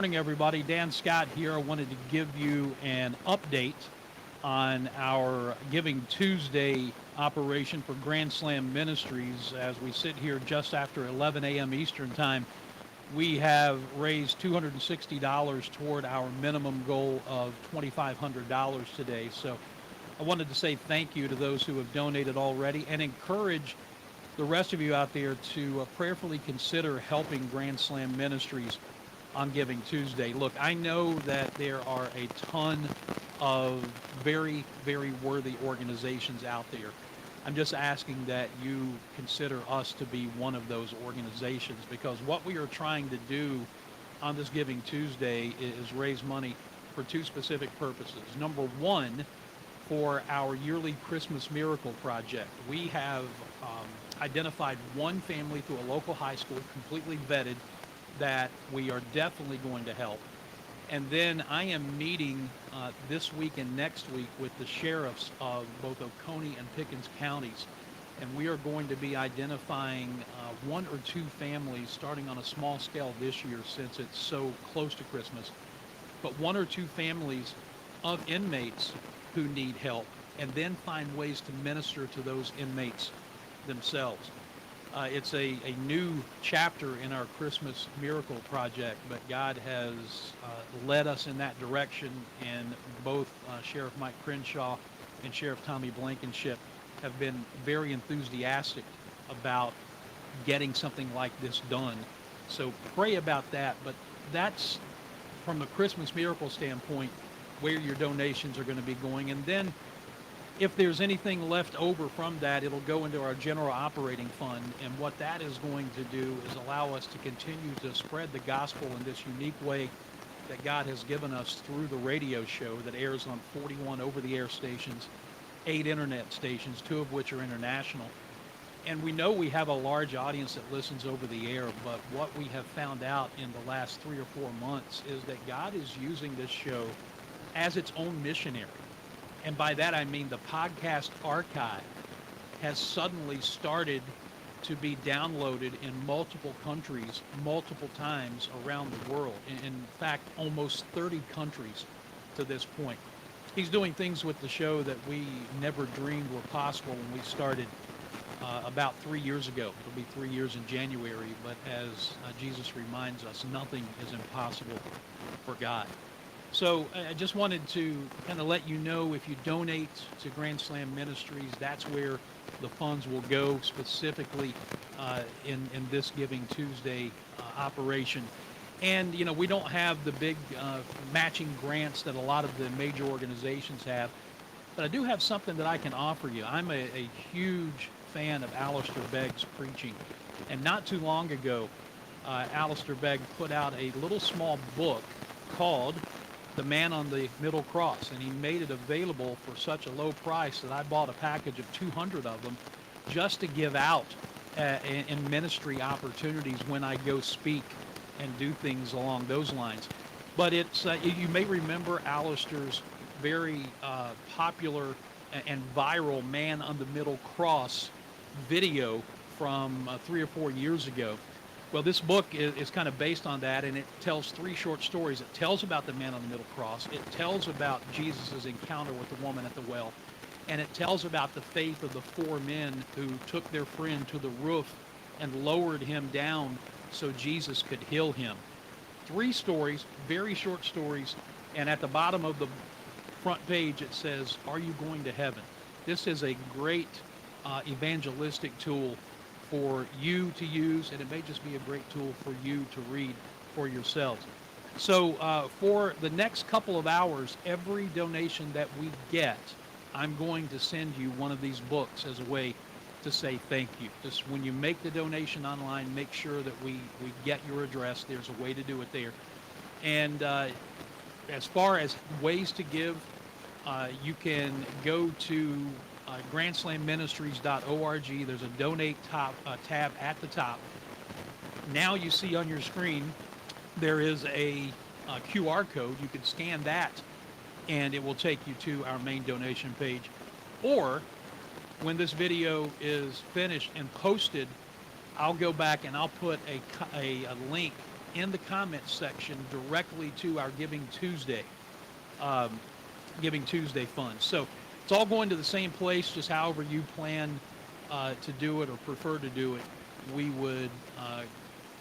Morning, everybody. Dan Scott here. I wanted to give you an update on our Giving Tuesday operation for Grand Slam Ministries. As we sit here just after 11 a.m. Eastern Time, we have raised $260 toward our minimum goal of $2,500 today. So I wanted to say thank you to those who have donated already and encourage the rest of you out there to prayerfully consider helping Grand Slam Ministries on Giving Tuesday. Look, I know that there are a ton of very, very worthy organizations out there. I'm just asking that you consider us to be one of those organizations, because what we are trying to do on this Giving Tuesday is raise money for two specific purposes. Number one, for our yearly Christmas Miracle Project. We have identified one family through a local high school, completely vetted, that we are definitely going to help. And then I am meeting this week and next week with the sheriffs of both Oconee and Pickens counties. And we are going to be identifying one or two families, starting on a small scale this year since it's so close to Christmas, but one or two families of inmates who need help, and then find ways to minister to those inmates themselves. It's a new chapter in our Christmas Miracle Project, but God has led us in that direction, and both Sheriff Mike Crenshaw and Sheriff Tommy Blankenship have been very enthusiastic about getting something like this done. So pray about that, but that's from the Christmas Miracle standpoint where your donations are going to be going. And then if there's anything left over from that, it'll go into our general operating fund. And what that is going to do is allow us to continue to spread the gospel in this unique way that God has given us through the radio show that airs on 41 over-the-air stations, 8 internet stations, 2 of which are international. And we know we have a large audience that listens over the air, but what we have found out in the last 3 or 4 months is that God is using this show as its own missionary. And by that I mean the podcast archive has suddenly started to be downloaded in multiple countries, multiple times around the world. In fact, almost 30 countries to this point. He's doing things with the show that we never dreamed were possible when we started about 3 years ago. It'll be 3 years in January, but as Jesus reminds us, nothing is impossible for God. So I just wanted to kind of let you know, if you donate to Grand Slam Ministries, that's where the funds will go specifically in this Giving Tuesday operation. And, you know, we don't have the big matching grants that a lot of the major organizations have, but I do have something that I can offer you. I'm a huge fan of Alistair Begg's preaching. And not too long ago, Alistair Begg put out a little small book called The Man on the Middle Cross, and he made it available for such a low price that I bought a package of 200 of them just to give out in ministry opportunities when I go speak and do things along those lines. But it's you may remember Alistair's very popular and viral Man on the Middle Cross video from 3 or 4 years ago. Well, this book is kind of based on that, and it tells 3 short stories. It tells about the man on the middle cross. It tells about Jesus' encounter with the woman at the well. And it tells about the faith of the 4 men who took their friend to the roof and lowered him down so Jesus could heal him. 3 stories, very short stories, and at the bottom of the front page it says, "Are you going to heaven?" This is a great evangelistic tool for you to use, and it may just be a great tool for you to read for yourselves. So for the next couple of hours, every donation that we get, I'm going to send you one of these books as a way to say thank you. Just when you make the donation online, make sure that we get your address. There's a way to do it there. And as far as ways to give, you can go to grandslamministries.org. There's a donate tab at the top. Now you see on your screen there is a QR code. You can scan that and it will take you to our main donation page. Or when this video is finished and posted, I'll go back and I'll put a link in the comments section directly to our um, Giving Tuesday funds. So it's all going to the same place, just however you plan to do it or prefer to do it. We would uh,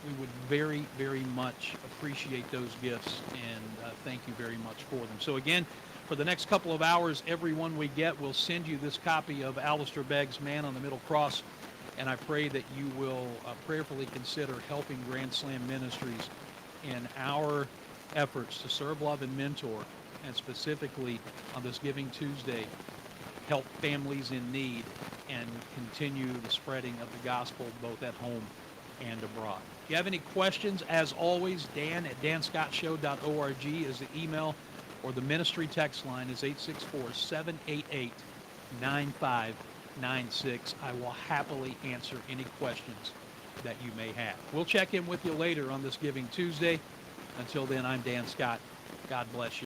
we would very, very much appreciate those gifts, and thank you very much for them. So again, for the next couple of hours, every one we get, we'll send you this copy of Alistair Begg's Man on the Middle Cross, and I pray that you will prayerfully consider helping Grand Slam Ministries in our efforts to serve, love, and mentor, and specifically on this Giving Tuesday, help families in need and continue the spreading of the gospel both at home and abroad. If you have any questions, as always, dan@danscottshow.org is the email, or the ministry text line is 864-788-9596. I will happily answer any questions that you may have. We'll check in with you later on this Giving Tuesday. Until then, I'm Dan Scott. God bless you.